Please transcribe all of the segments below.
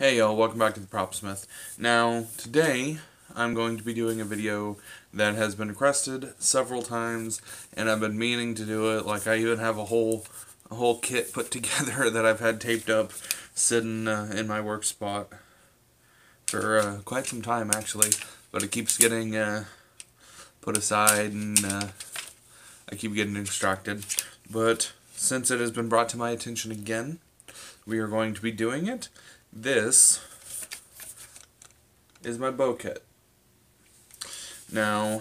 Hey y'all, welcome back to the Propsmith. Now, today I'm going to be doing a video that has been requested several times, and I've been meaning to do it. Like, I even have a whole kit put together that I've had taped up, sitting in my work spot for quite some time actually, but it keeps getting put aside, and I keep getting distracted. But since it has been brought to my attention again, we are going to be doing it. This is my bow kit. Now,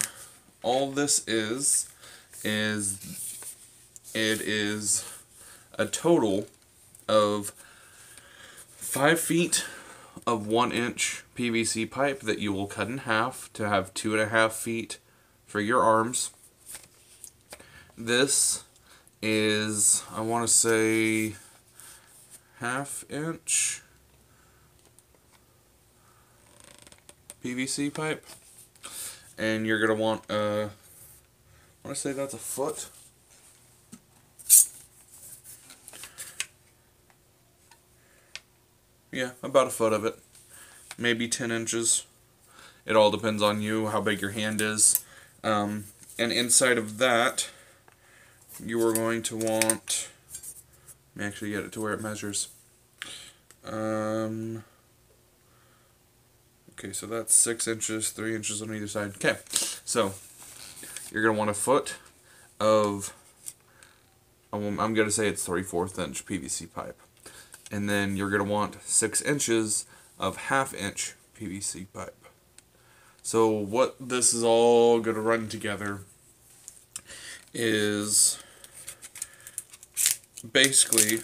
all this is it is a total of 5 feet of 1-inch PVC pipe that you will cut in half to have 2.5 feet for your arms. This is, I want to say, 1/2 inch PVC pipe, and you're gonna want I want to say that's a foot. Yeah, about a foot of it, maybe 10 inches. It all depends on you, how big your hand is. And inside of that, you are going to want, let me actually get it to where it measures. Okay, so that's 6 inches, 3 inches on either side. Okay, so you're going to want a foot of, I'm going to say it's 3/4 inch PVC pipe. And then you're going to want 6 inches of 1/2 inch PVC pipe. So what this is all going to run together is basically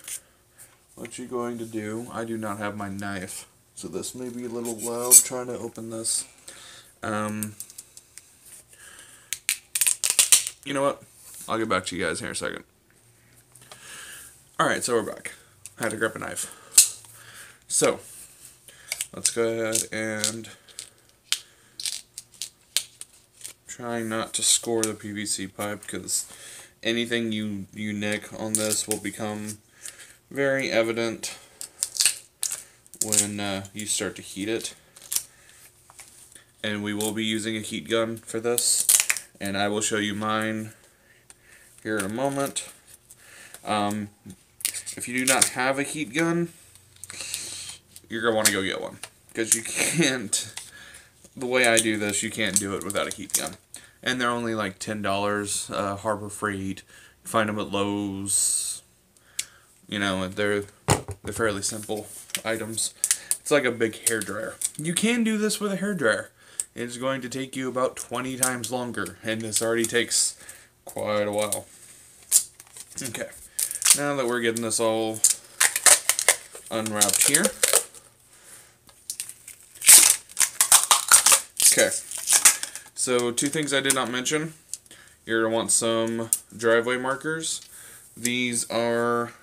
what you're going to do. I do not have my knife, so this may be a little loud trying to open this. You know what? I'll get back to you guys here in a second. Alright, so we're back. I had to grab a knife. So, let's go ahead and try not to score the PVC pipe, because anything you nick on this will become very evident when you start to heat it. And we will be using a heat gun for this, and I will show you mine here in a moment. If you do not have a heat gun, you're going to want to go get one, because you can't, the way I do this, you can't do it without a heat gun. And they're only like $10, Harbor Freight. You find them at Lowe's. You know, they're fairly simple items. It's like a big hairdryer. You can do this with a hairdryer. It's going to take you about 20 times longer, and this already takes quite a while. Okay, now that we're getting this all unwrapped here. Okay, so 2 things I did not mention. You're going to want some driveway markers. These are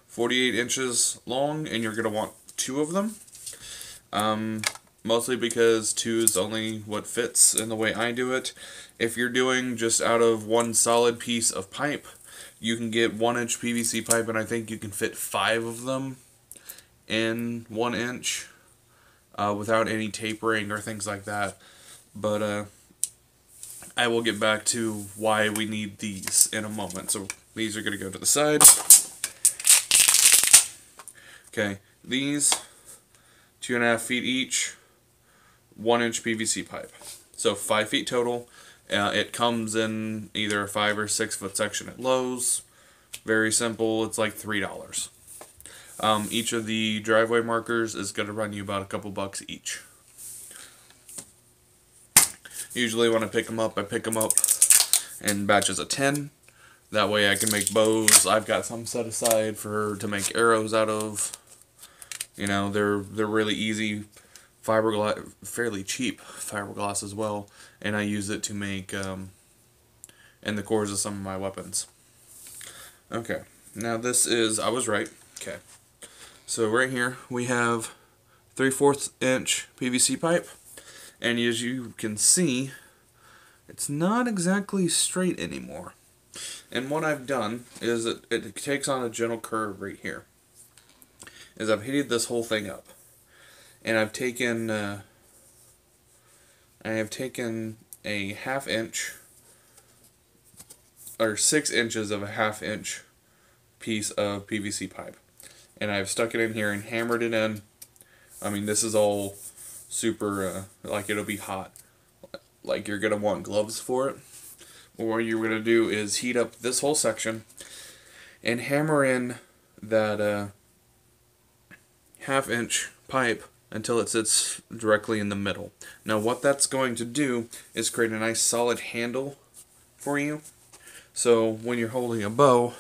48 inches long, and you're going to want 2 of them. Mostly because 2 is only what fits in the way I do it. If you're doing just out of one solid piece of pipe, you can get 1-inch PVC pipe, and I think you can fit 5 of them in 1 inch without any tapering or things like that. But I will get back to why we need these in a moment. So these are going to go to the side. Okay, these 2.5 feet each, 1-inch PVC pipe. So 5 feet total. It comes in either a 5 or 6 foot section at Lowe's. Very simple. It's like $3. Each of the driveway markers is going to run you about a couple bucks each. Usually when I pick them up in batches of 10. That way I can make bows. I've got some set aside to make arrows out of. You know, they're really easy fiberglass, fairly cheap fiberglass as well, and I use it to make in the cores of some of my weapons. Okay, now this is, I was right. Okay, so right here we have 3/4 inch PVC pipe, and as you can see, it's not exactly straight anymore. And what I've done is it takes on a gentle curve right here. Is I've heated this whole thing up. and I've taken a ½ inch or 6 inches of a ½ inch piece of PVC pipe, and I've stuck it in here and hammered it in. I mean, this is all super like it'll be hot, like you're gonna want gloves for it. But what you're gonna do is heat up this whole section and hammer in that ½ inch pipe until it sits directly in the middle. Now what that's going to do is create a nice solid handle for you. So when you're holding a bow,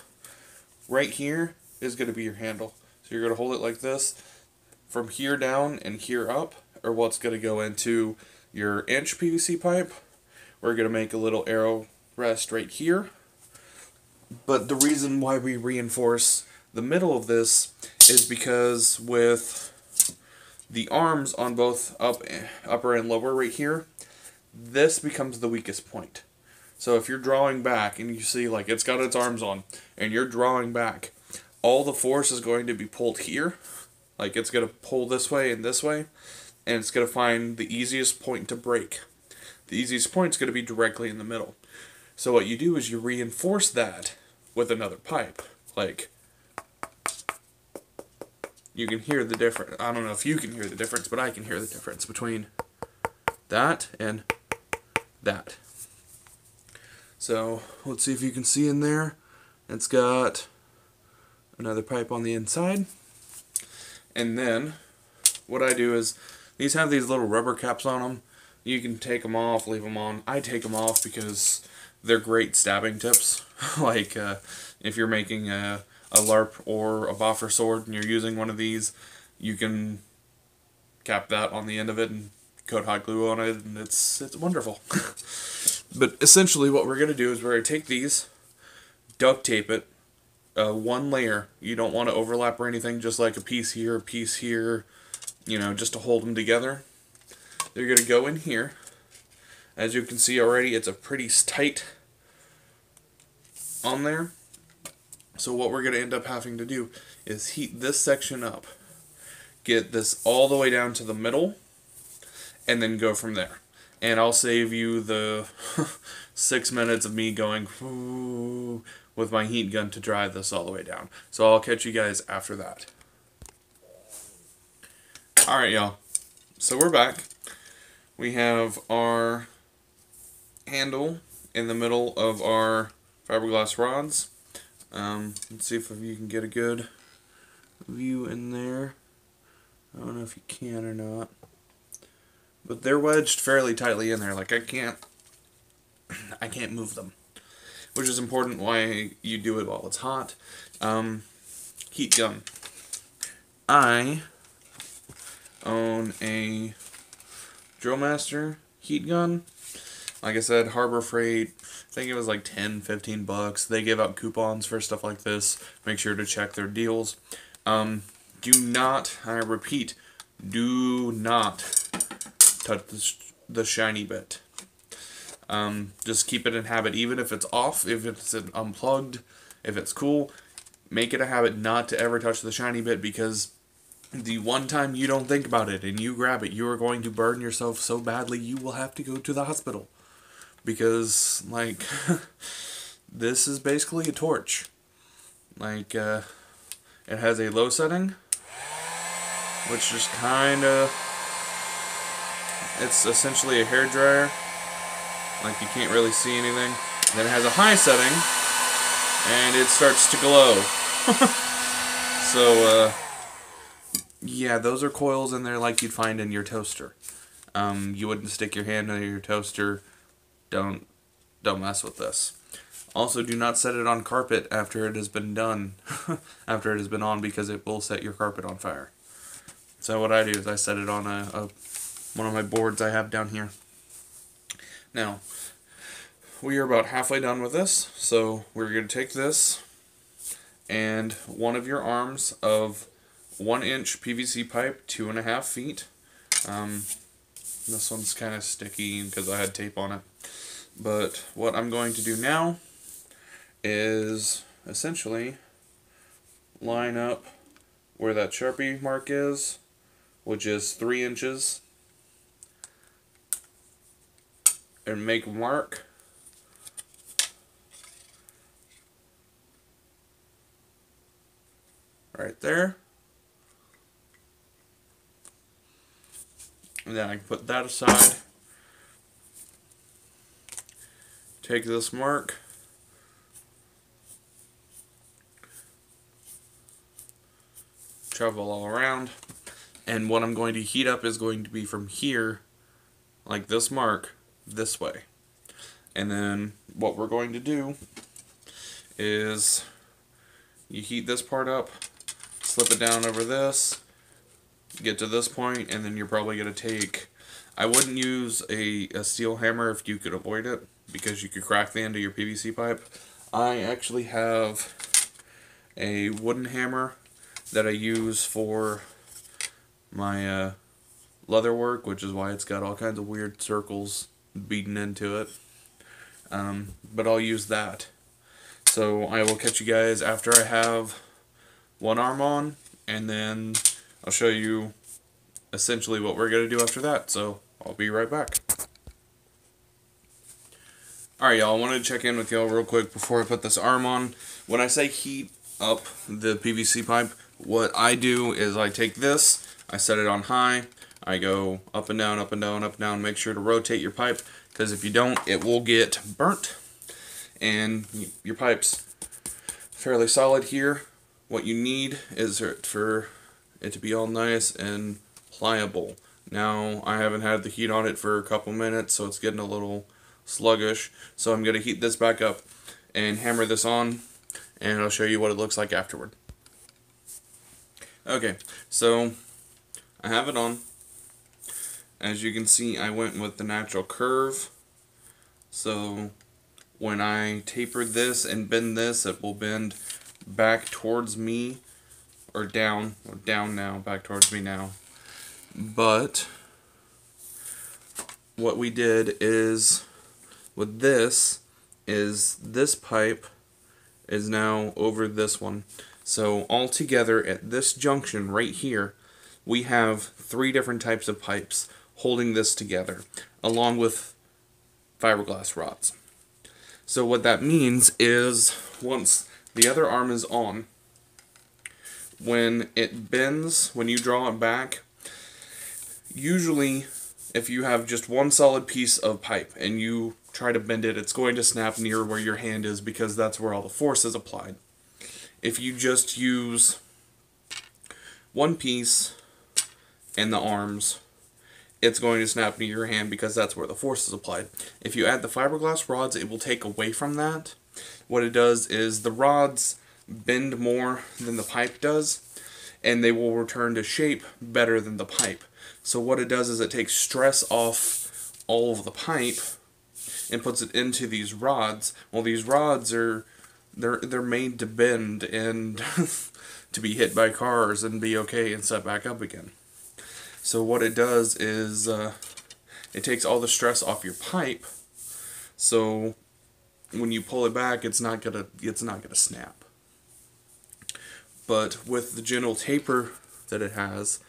right here is going to be your handle. So you're going to hold it like this. From here down and here up are what's going to go into your inch PVC pipe. We're going to make a little arrow rest right here. But the reason why we reinforce the middle of this is because with the arms on both upper and lower right here, this becomes the weakest point. So if you're drawing back and you see like it's got its arms on and you're drawing back, all the force is going to be pulled here. Like it's going to pull this way, and it's going to find the easiest point to break. The easiest point is going to be directly in the middle. So what you do is you reinforce that with another pipe. Like, you can hear the difference. I don't know if you can hear the difference, but I can hear the difference between that and that. So let's see if you can see in there. It's got another pipe on the inside. And then what I do is, these have these little rubber caps on them. You can take them off, leave them on. I take them off because they're great stabbing tips. Like if you're making a LARP or a Boffer sword and you're using one of these, you can cap that on the end of it and coat hot glue on it, and it's wonderful. But essentially what we're going to do is we're going to take these, duct tape it, one layer. You don't want to overlap or anything, just like a piece here, you know, just to hold them together. They're going to go in here. As you can see already, it's a pretty tight on there. So what we're going to end up having to do is heat this section up, get this all the way down to the middle, and then go from there. And I'll save you the 6 minutes of me going with my heat gun to drive this all the way down. So I'll catch you guys after that. Alright, y'all. So we're back. We have our handle in the middle of our fiberglass rods. Let's see if you can get a good view in there. I don't know if you can or not, but they're wedged fairly tightly in there. Like I can't move them, which is important why you do it while it's hot. Heat gun. I own a Drillmaster heat gun. Like I said, Harbor Freight, I think it was like 10-15 bucks. They give out coupons for stuff like this. Make sure to check their deals. Do not, I repeat, do not touch the shiny bit. Just keep it in habit, even if it's off, if it's unplugged, if it's cool, make it a habit not to ever touch the shiny bit, because the one time you don't think about it and you grab it, you are going to burn yourself so badly you will have to go to the hospital. Because, like, this is basically a torch. Like, it has a low setting, which just kind of, it's essentially a hair dryer. Like, you can't really see anything. Then it has a high setting, and it starts to glow. So, yeah, those are coils in there like you'd find in your toaster. You wouldn't stick your hand in your toaster. Don't mess with this. Also, do not set it on carpet after it has been done, after it has been on, because it will set your carpet on fire. So what I do is I set it on one of my boards I have down here. Now, we are about halfway done with this, so we're going to take this and one of your arms of 1-inch PVC pipe, 2.5 feet. This one's kind of sticky because I had tape on it. But what I'm going to do now is essentially line up where that Sharpie mark is which is 3 inches, and make a mark. Right there. And then I can put that aside. Take this mark. Travel all around. And what I'm going to heat up is going to be from here, like this mark, this way. And then what we're going to do is you heat this part up, slip it down over this, get to this point, and then you're probably going to take, I wouldn't use a steel hammer if you could avoid it, because you could crack the end of your PVC pipe. I actually have a wooden hammer that I use for my leather work, which is why it's got all kinds of weird circles beaten into it. But I'll use that. So I will catch you guys after I have one arm on, and then I'll show you essentially what we're going to do after that. So I'll be right back. Alright y'all, I wanted to check in with y'all real quick before I put this arm on. When I say heat up the PVC pipe, what I do is I take this, I set it on high, I go up and down, up and down, up and down. Make sure to rotate your pipe, because if you don't, it will get burnt. And your pipe's fairly solid here. What you need is for it to be all nice and pliable. Now, I haven't had the heat on it for a couple minutes, so it's getting a little sluggish. So I'm going to heat this back up and hammer this on, and I'll show you what it looks like afterward. Okay, so I have it on. As you can see, I went with the natural curve. So when I taper this and bend this, it will bend back towards me, or down now, back towards me now. But what we did is, with this, is this pipe is now over this one. So all together at this junction right here, we have 3 different types of pipes holding this together, along with fiberglass rods. So what that means is, once the other arm is on, when it bends, when you draw it back, usually if you have just one solid piece of pipe and you try to bend it, it's going to snap near where your hand is, because that's where all the force is applied. If you just use one piece and the arms, it's going to snap near your hand, because that's where the force is applied. If you add the fiberglass rods, it will take away from that. What it does is the rods bend more than the pipe does, and they will return to shape better than the pipe. So what it does is it takes stress off all of the pipe and puts it into these rods. Well, these rods are they're made to bend and to be hit by cars and be okay and set back up again. So what it does is it takes all the stress off your pipe. So when you pull it back, it's not gonna snap. But with the gentle taper that it has,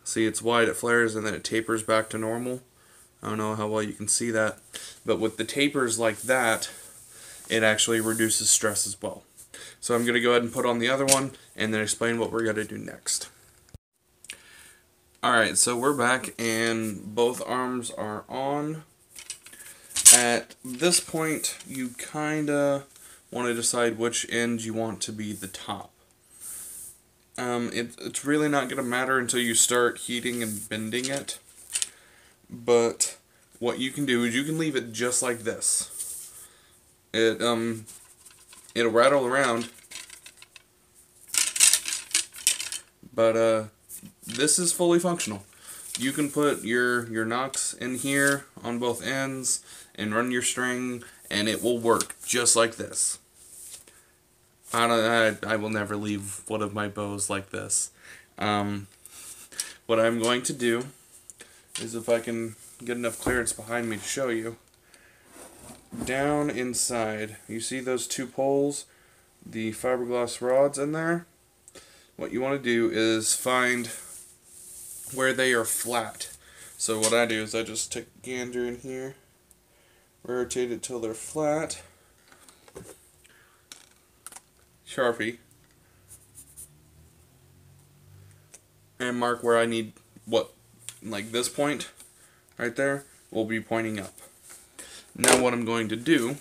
see, it's wide, it flares, and then it tapers back to normal. I don't know how well you can see that, but with the tapers like that, it actually reduces stress as well. So I'm going to go ahead and put on the other one, and then explain what we're going to do next. Alright, so we're back, and both arms are on. At this point, you kinda want to decide which end you want to be the top. It's really not going to matter until you start heating and bending it. But what you can do is you can leave it just like this. It'll rattle around. But this is fully functional. You can put your knocks in here on both ends and run your string, and it will work just like this. I will never leave one of my bows like this. What I'm going to do is, if I can get enough clearance behind me to show you, down inside, you see those 2 poles, the fiberglass rods in there? What you want to do is find where they are flat. So what I do is I just take a gander in here, rotate it till they're flat, Sharpie, and mark where I need what, like this point right there will be pointing up. Now what I'm going to do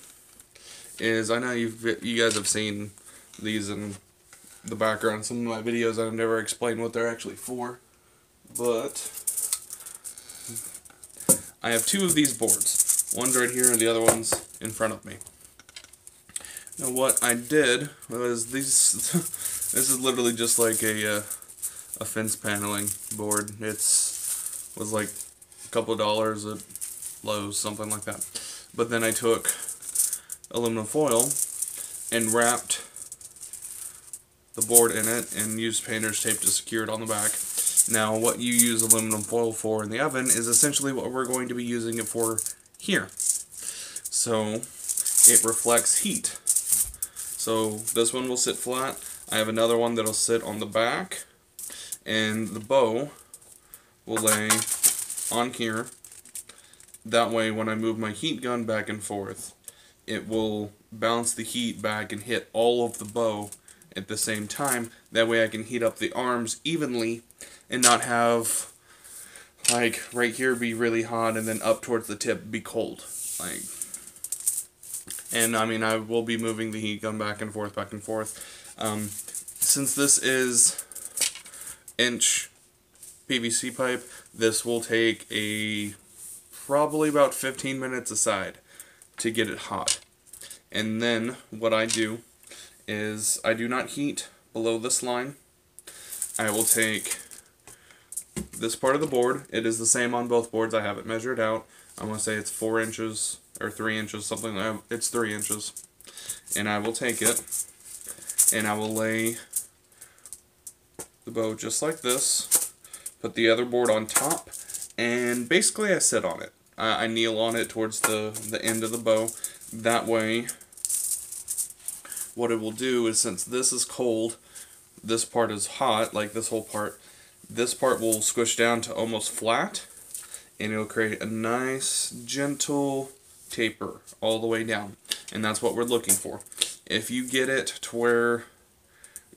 is, I know you guys have seen these in the background, some of my videos, I've never explained what they're actually for, but I have two of these boards. One's right here and the other one's in front of me. Now what I did was these, this is literally just like a fence paneling board. Was like a couple of dollars at Lowe's, something like that. But then I took aluminum foil and wrapped the board in it and used painter's tape to secure it on the back. Now what you use aluminum foil for in the oven is essentially what we're going to be using it for here. So it reflects heat. So this one will sit flat. I have another one that'll sit on the back, and the bow will lay on here. That way when I move my heat gun back and forth, it will bounce the heat back and hit all of the bow at the same time. That way I can heat up the arms evenly and not have, like, right here be really hot and then up towards the tip be cold. Like, and I mean, I will be moving the heat gun back and forth, back and forth. Since this is inch PVC pipe, this will take probably about 15 minutes aside to get it hot. And then what I do is I do not heat below this line. I will take this part of the board. It is the same on both boards. I have it measured out. I want to say it's 4 inches or 3 inches, something like that. It's 3 inches. And I will take it and I will lay the bow just like this, put the other board on top, and basically I sit on it. I kneel on it towards the end of the bow. That way, what it will do is, since this is cold, this part is hot, like this whole part, this part will squish down to almost flat, and it'll create a nice, gentle taper all the way down. And that's what we're looking for. If you get it to where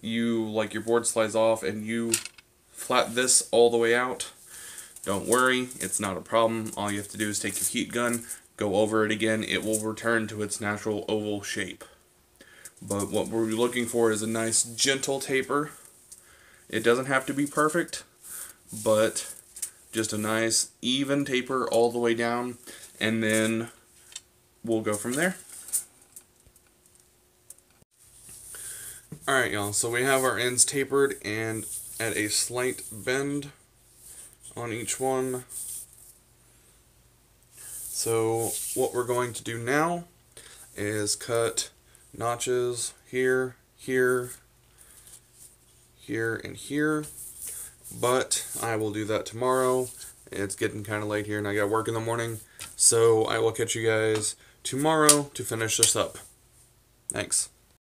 you, like, your board slides off and you flat this all the way out, don't worry, it's not a problem. All you have to do is take your heat gun, go over it again, it will return to its natural oval shape. But what we're looking for is a nice gentle taper. It doesn't have to be perfect, but just a nice even taper all the way down, and then we'll go from there. Alright y'all, so we have our ends tapered and at a slight bend on each one. So what we're going to do now is cut notches here, here, here, and here, but I will do that tomorrow. It's getting kind of late here and I got work in the morning, so I will catch you guys tomorrow to finish this up. Thanks.